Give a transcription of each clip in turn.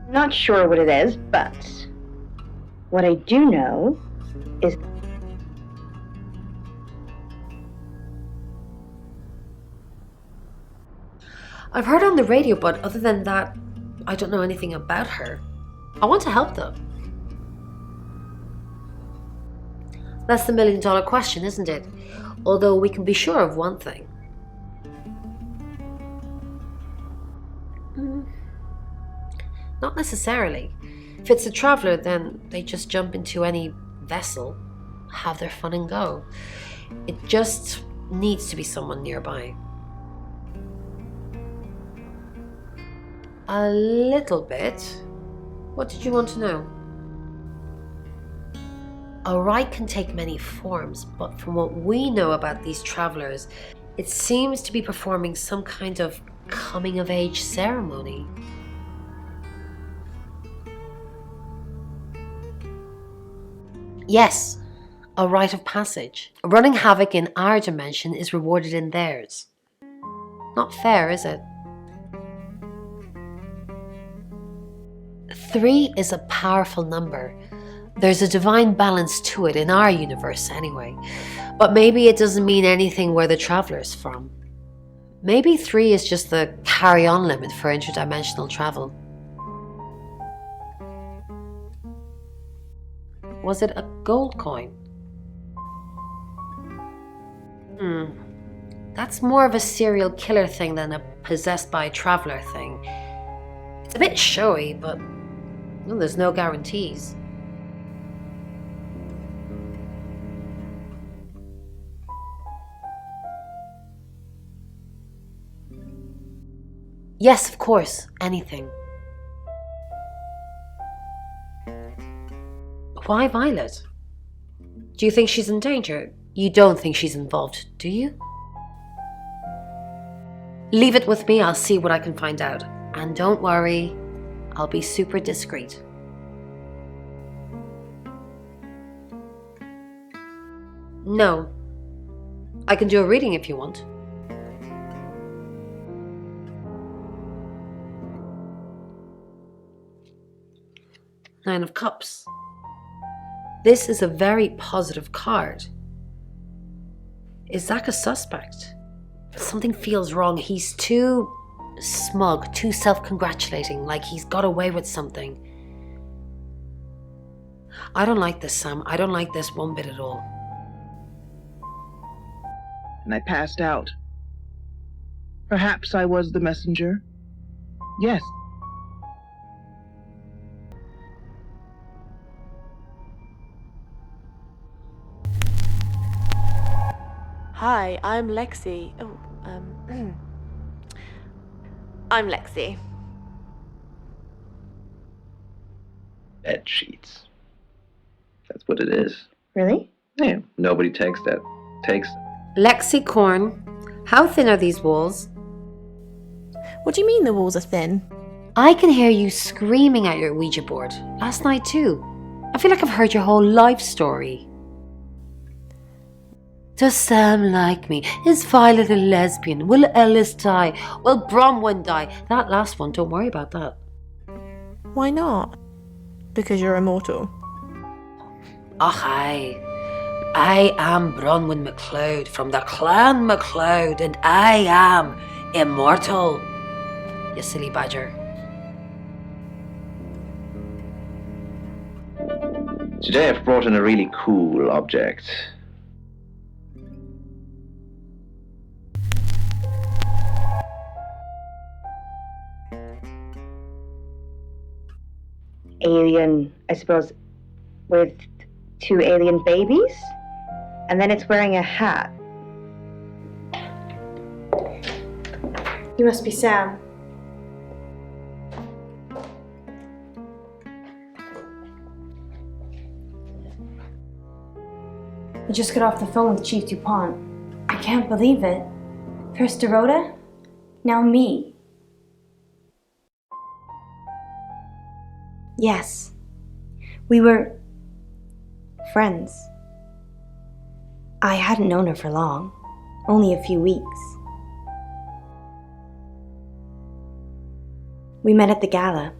Not sure what it is, but what I do know is I've heard on the radio, but other than that, I don't know anything about her. I want to help though. That's the million-dollar question, isn't it? Although we can be sure of one thing. Not necessarily. If it's a traveller, then they just jump into any vessel, have their fun and go. It just needs to be someone nearby. A little bit. What did you want to know? A rite can take many forms, but from what we know about these travellers, it seems to be performing some kind of coming-of-age ceremony. Yes, a rite of passage. Running havoc in our dimension is rewarded in theirs. Not fair, is it? 3 is a powerful number. There's a divine balance to it in our universe anyway. But maybe it doesn't mean anything where the traveller's from. Maybe 3 is just the carry-on limit for interdimensional travel. Was it a gold coin? That's more of a serial killer thing than a possessed by a traveller thing. It's a bit showy, but well, there's no guarantees. Yes, of course, anything. Why Violet? Do you think she's in danger? You don't think she's involved, do you? Leave it with me, I'll see what I can find out. And don't worry, I'll be super discreet. No. I can do a reading if you want. Nine of Cups. This is a very positive card. Is Zach a suspect? Something feels wrong. He's too smug, too self-congratulating, like he's got away with something. I don't like this, Sam. I don't like this one bit at all. And I passed out. Perhaps I was the messenger. Yes. Hi, I'm Lexi. I'm Lexi. Bed sheets. That's what it is. really? Yeah, nobody takes that. Lexi Korn, how thin are these walls? What do you mean the walls are thin? I can hear you screaming at your Ouija board. Last night too. I feel like I've heard your whole life story. Does Sam like me? Is Violet a lesbian? Will Ellis die? Will Bronwyn die? That last one, don't worry about that. Why not? Because you're immortal. Ach, I am Bronwyn MacLeod from the Clan MacLeod, and I am immortal. You silly badger. Today I've brought in a really cool object. Alien, I suppose, with 2 alien babies? And then it's wearing a hat. You must be Sam. I just got off the phone with Chief DuPont. I can't believe it. First Dorota, now me. Yes, we were friends. I hadn't known her for long, only a few weeks. We met at the gala.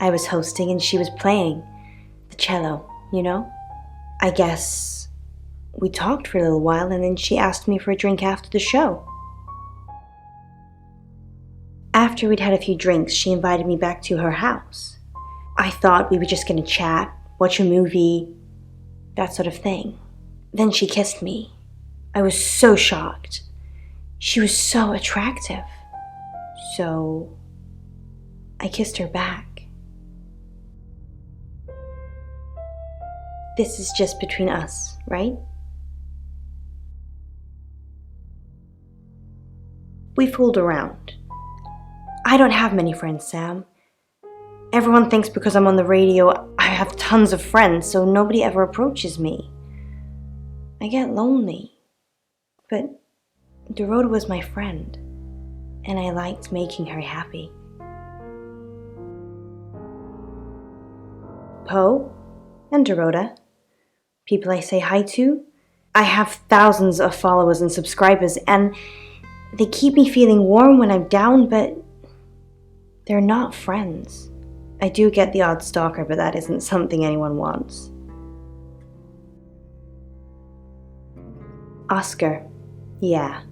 I was hosting and she was playing the cello, you know? I guess we talked for a little while and then she asked me for a drink after the show. After we'd had a few drinks, she invited me back to her house. I thought we were just gonna chat, watch a movie, that sort of thing. Then she kissed me. I was so shocked. She was so attractive. So I kissed her back. This is just between us, right? We fooled around. I don't have many friends, Sam. Everyone thinks because I'm on the radio, I have tons of friends, so nobody ever approaches me. I get lonely. But Dorota was my friend, and I liked making her happy. Poe and Dorota, people I say hi to. I have thousands of followers and subscribers, and they keep me feeling warm when I'm down, but they're not friends. I do get the odd stalker, but that isn't something anyone wants. Oscar. Yeah.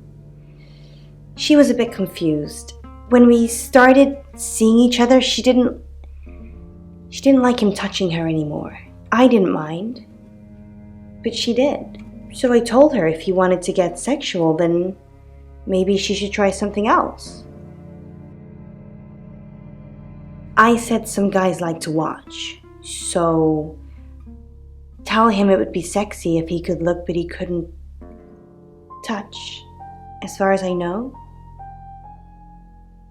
She was a bit confused. When we started seeing each other, she didn't like him touching her anymore. I didn't mind. But she did. So I told her if he wanted to get sexual, then maybe she should try something else. I said some guys like to watch, so tell him it would be sexy if he could look but he couldn't touch. As far as I know,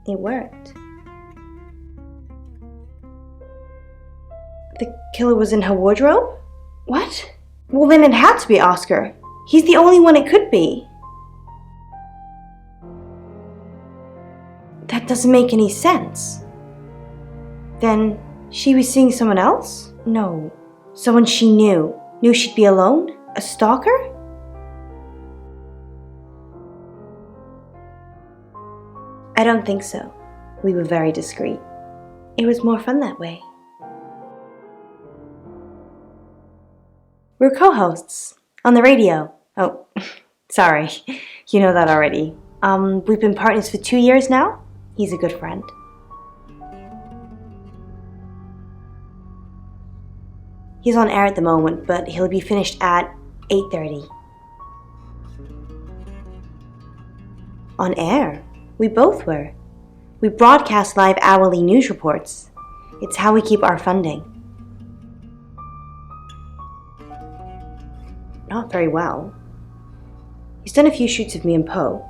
it worked. The killer was in her wardrobe? What? Well, then it had to be Oscar. He's the only one it could be. That doesn't make any sense. Then she was seeing someone else? No. Someone she knew. Knew she'd be alone? A stalker? I don't think so. We were very discreet. It was more fun that way. We're co-hosts on the radio. Oh, sorry. You know that already. We've been partners for 2 years now. He's a good friend. He's on air at the moment, but he'll be finished at 8:30. On air? We both were. We broadcast live hourly news reports. It's how we keep our funding. Not very well. He's done a few shoots of me and Poe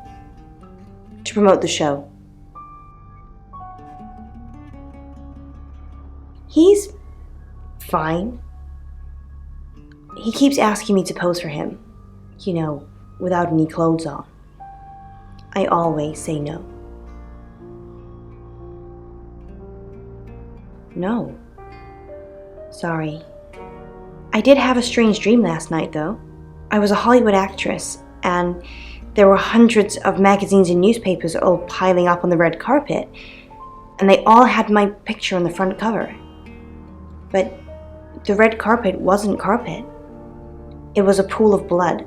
to promote the show. He's fine. He keeps asking me to pose for him, you know, without any clothes on. I always say no. No. Sorry. I did have a strange dream last night, though. I was a Hollywood actress, and there were hundreds of magazines and newspapers all piling up on the red carpet, and they all had my picture on the front cover. But the red carpet wasn't carpet. It was a pool of blood,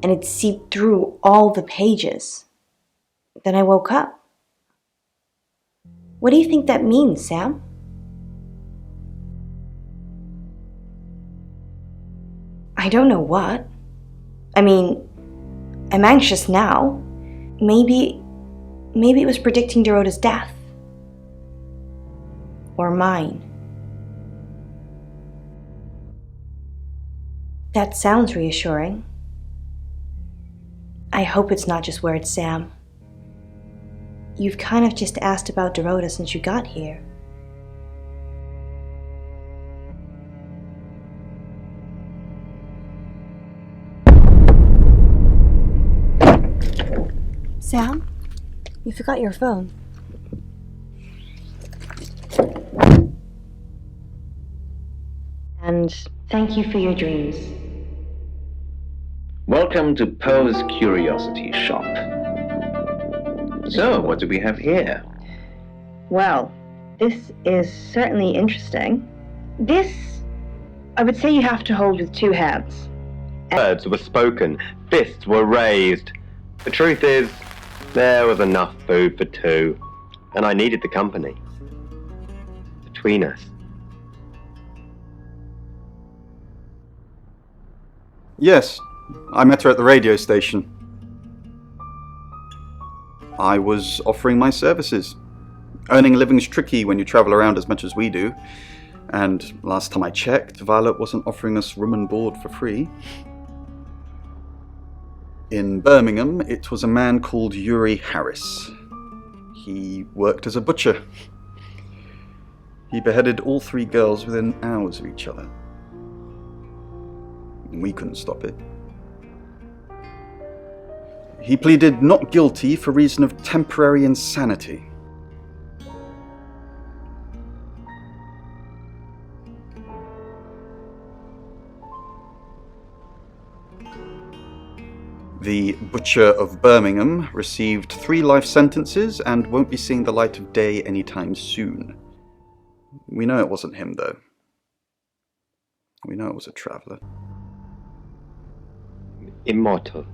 and it seeped through all the pages. Then I woke up. What do you think that means, Sam? I don't know what. I mean, I'm anxious now. Maybe it was predicting Dorota's death. Or mine. That sounds reassuring. I hope it's not just words, Sam. You've kind of just asked about Dorota since you got here. Sam, you forgot your phone. And thank you for your dreams. Welcome to Poe's Curiosity Shop. So, what do we have here? Well, this is certainly interesting. This, I would say you have to hold with two hands. Words were spoken, fists were raised. The truth is, there was enough food for two, and I needed the company. Between us. Yes, I met her at the radio station. I was offering my services. Earning a living's tricky when you travel around as much as we do. And last time I checked, Violet wasn't offering us room and board for free. In Birmingham, it was a man called Yuri Harris. He worked as a butcher. He beheaded all 3 girls within hours of each other. We couldn't stop it. He pleaded not guilty for reason of temporary insanity. The Butcher of Birmingham received 3 life sentences and won't be seeing the light of day anytime soon. We know it wasn't him, though. We know it was a traveller. Immortal.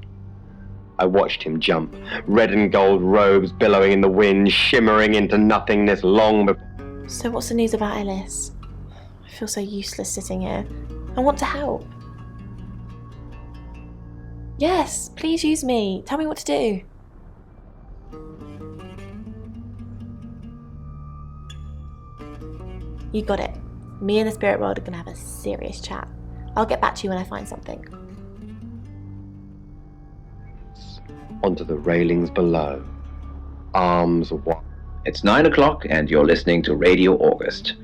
I watched him jump, red and gold robes billowing in the wind, shimmering into nothingness long before. So what's the news about Ellis? I feel so useless sitting here. I want to help. Yes, please use me. Tell me what to do. You got it. Me and the spirit world are going to have a serious chat. I'll get back to you when I find something. Onto the railings below. Arms wide. It's 9 o'clock and you're listening to Radio August.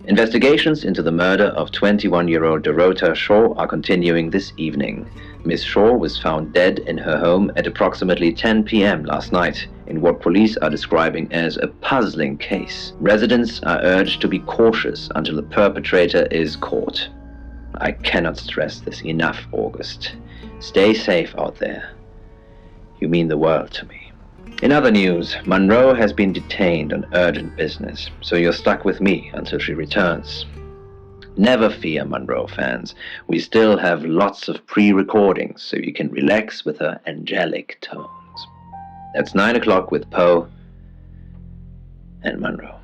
Investigations into the murder of 21-year-old Dorota Shaw are continuing this evening. Miss Shaw was found dead in her home at approximately 10 p.m. last night in what police are describing as a puzzling case. Residents are urged to be cautious until the perpetrator is caught. I cannot stress this enough, August. Stay safe out there. You mean the world to me. In other news, Monroe has been detained on urgent business, so you're stuck with me until she returns. Never fear, Monroe fans. We still have lots of pre-recordings, so you can relax with her angelic tones. That's 9 o'clock with Poe and Monroe.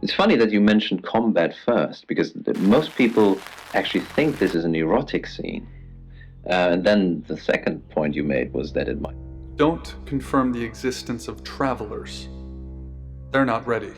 It's funny that you mentioned combat first, because most people actually think this is an erotic scene. And then the second point you made was that it might. Don't confirm the existence of travelers. They're not ready.